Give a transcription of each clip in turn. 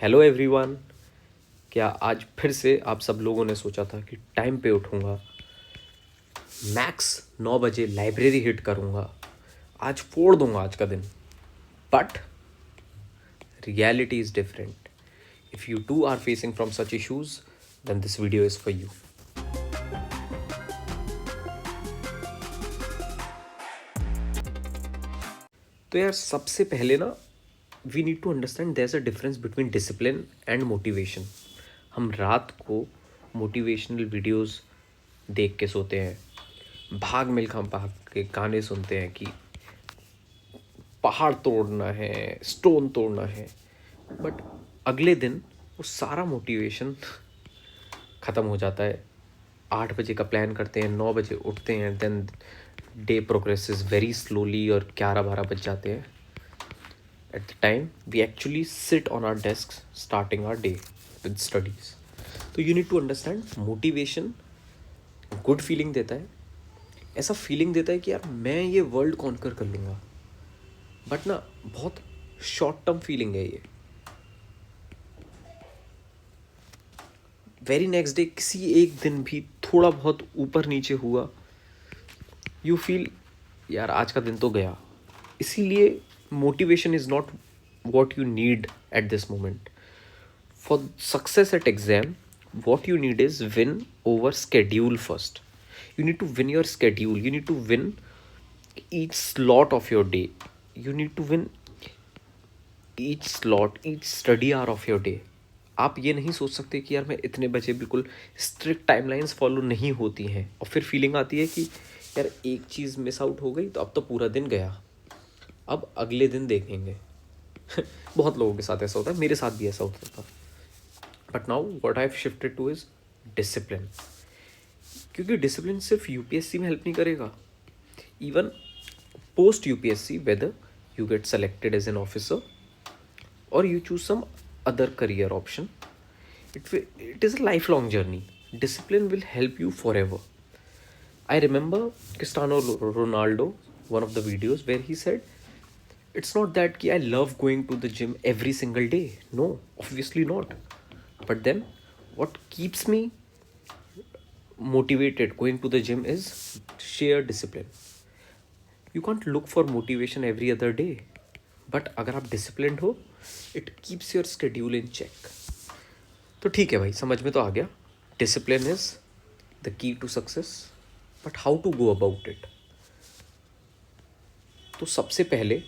Hello everyone. क्या आज फिर से आप सब लोगों ने सोचा था कि टाइम पे उठूँगा, मैक्स 9 बजे लाइब्रेरी हिट करूँगा, आज फोड़ दूँगा आज का दिन। But reality is different. If you too are facing from such issues, then this video is for you. तो यार सबसे पहले ना we need to understand there is a difference between discipline and motivation. हम रात को मोटिवेशनल वीडियोस देख के सोते हैं, भाग मिल्खा भाग के गाने सुनते हैं कि पहाड़ तोड़ना है, स्टोन तोड़ना है, बट अगले दिन वो सारा मोटिवेशन ख़त्म हो जाता है। 8 बजे का प्लान करते हैं, 9 बजे उठते हैं, then day progresses very slowly और 11-12 बज जाते हैं। At the time we actually sit on our desk starting our day with studies. तो you need to understand motivation good feeling देता है, ऐसा फीलिंग देता है कि यार मैं ये वर्ल्ड कॉन्कर कर लूँगा, बट ना बहुत शॉर्ट टर्म फीलिंग है ये। वेरी नेक्स्ट डे किसी एक दिन भी थोड़ा बहुत ऊपर नीचे हुआ, यू फील यार आज का दिन तो गया। इसीलिए motivation is not what you need at this moment for success at exam. What you need is win over schedule first. You need to win your schedule, you need to win each slot of your day, you need to win each slot, each study hour of your day. आप ये नहीं सोच सकते कि यार मैं इतने बजे, बिल्कुल स्ट्रिक्ट टाइमलाइंस फॉलो नहीं होती हैं और फिर फीलिंग आती है कि यार एक चीज़ मिस आउट हो गई तो अब तो पूरा दिन गया, अब अगले दिन देखेंगे। बहुत लोगों के साथ ऐसा होता है, मेरे साथ भी ऐसा होता था। But now what I have shifted to is discipline. क्योंकि डिसिप्लिन सिर्फ यूपीएससी में हेल्प नहीं करेगा, even post UPSC, whether you get selected as an officer और you choose some other career option, it is a lifelong journey. Discipline will help you forever. I remember Cristiano Ronaldo, one of the videos where he said it's not that ki I love going to the gym every single day, no, obviously not, but then what keeps me motivated going to the gym is sheer discipline. You can't look for motivation every other day, but अगर आप disciplined हो, it keeps your schedule in check. तो ठीक है भाई, समझ में तो आ गया, discipline is the key to success, but how to go about it. तो सबसे पहले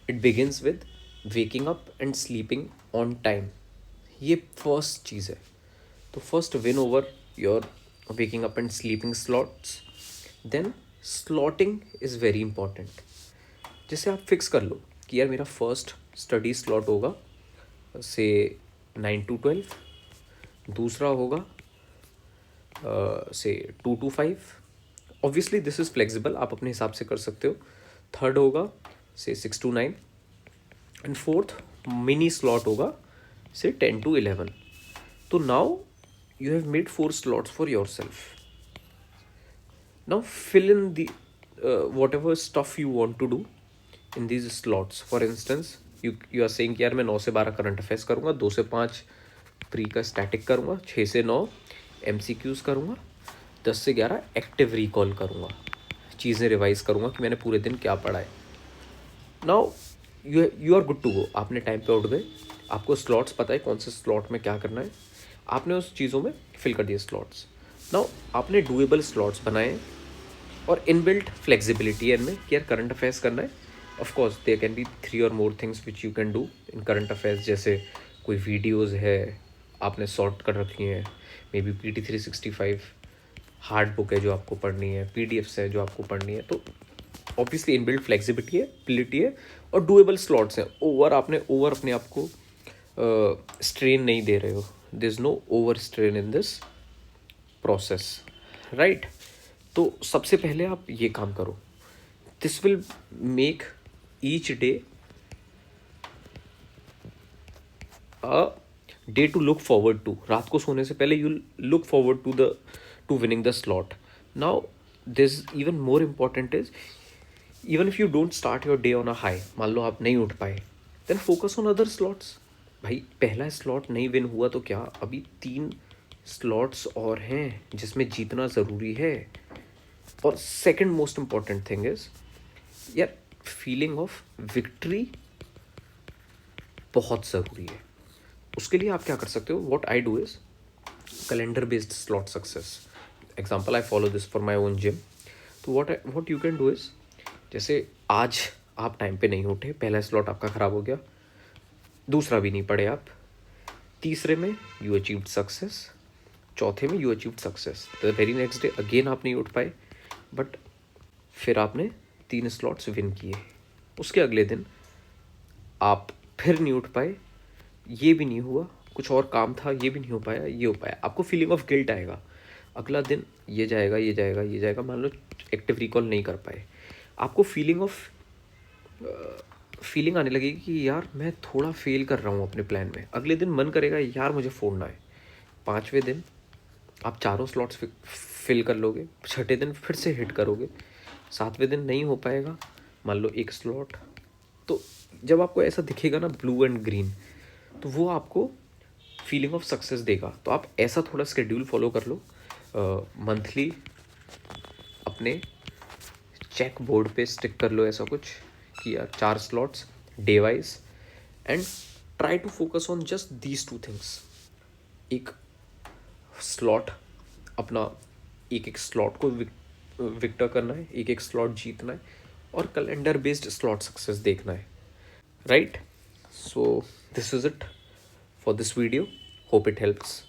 it begins with waking up and sleeping on time. ये फर्स्ट चीज़ है। तो first win over your waking up and sleeping slots, then slotting is very important. जैसे आप fix कर लो कि यार मेरा फर्स्ट स्टडी स्लॉट होगा से 9 to 12, दूसरा होगा से 2 to 5। Obviously this is flexible, आप अपने हिसाब से कर सकते हो। थर्ड होगा से 6 to 9 and fourth mini slot होगा से 10 to 11। तो now you have made 4 slots for yourself. Now fill in the whatever stuff you want to do in these slots. For instance, you are saying कि यार मैं 9 से 12 current affairs करूँगा, 2 से 5 pre का static करूँगा, 6 से 9 MCQs करूँगा, 10 से 11 एक्टिव रिकॉल करूँगा, चीज़ें रिवाइज करूँगा कि मैंने पूरे दिन क्या पढ़ा है। Now you are good to go. आपने टाइम पे उठ गए, आपको स्लॉट्स पता है कौन से स्लॉट में क्या करना है, आपने उस चीज़ों में फिल कर दिए स्लॉट्स। नाउ आपने डूएबल स्लॉट्स बनाए और इनबिल्ट फ्लेक्सिबिलिटी है इनमें कि यार करंट अफेयर्स करना है। Of course, there can be 3 or more things which you can do in current affairs, जैसे कोई वीडियोज़ है आपने सॉर्ट कर रखी हैं, may be PT365 hard book है जो आपको पढ़नी है, PDFs है जो आपको पढ़नी है। तो ऑब्वियसली इनबिल्ट फ्लेक्सिबिलिटी है, एबिलिटी है और डूएबल स्लॉट्स हैं। आपने ओवर अपने आप को स्ट्रेन नहीं दे रहे हो, there is no over strain in this process, right. तो सबसे पहले आप ये काम करो। This will make each day a day to look forward to. रात को सोने से पहले you'll look forward to winning the slot. Now this even more important is, even if you don't start your day on a high, मान लो आप नहीं उठ पाए, then focus on other slots. भाई पहला स्लॉट नहीं विन हुआ तो क्या, अभी 3 स्लॉट्स और हैं जिसमें जीतना ज़रूरी है। और second most important thing is यार, फीलिंग ऑफ विक्ट्री बहुत ज़रूरी है। उसके लिए आप क्या कर सकते हो, what I do is calendar based slot success. Example, I follow this for my own gym. तो what you can do is, जैसे आज आप टाइम पे नहीं उठे, पहला स्लॉट आपका ख़राब हो गया, दूसरा भी नहीं पढ़े आप, तीसरे में यू अचीव्ड सक्सेस, चौथे में you achieved success, the very next day again आप नहीं उठ पाए, बट फिर आपने 3 स्लॉट्स विन किए। उसके अगले दिन आप फिर नहीं उठ पाए, ये भी नहीं हुआ, कुछ और काम था ये भी नहीं हो पाया, ये हो पाया, आपको फीलिंग ऑफ गिल्ट आएगा। अगला दिन ये जाएगा ये जाएगा ये जाएगा, मान लो एक्टिव रिकॉल नहीं कर पाए, आपको फीलिंग आने लगेगी कि यार मैं थोड़ा फेल कर रहा हूँ अपने प्लान में। अगले दिन मन करेगा यार मुझे फोड़ना है। 5वें दिन आप चारों स्लॉट्स फिल कर लोगे, छठे दिन फिर से हिट करोगे, 7वें दिन नहीं हो पाएगा, मान लो एक स्लॉट। तो जब आपको ऐसा दिखेगा ना ब्लू एंड ग्रीन, तो वो आपको फीलिंग ऑफ सक्सेस देगा। तो आप ऐसा थोड़ा स्केड्यूल फॉलो कर लो, मंथली अपने चेक बोर्ड पे स्टिक कर लो ऐसा कुछ कि यार 4 slots day wise, and try to focus on just these 2 things. एक स्लॉट अपना, एक एक स्लॉट को विक्टर करना है, एक एक स्लॉट जीतना है, और कैलेंडर बेस्ड स्लॉट सक्सेस देखना है, right? So this is it for this video, hope it helps.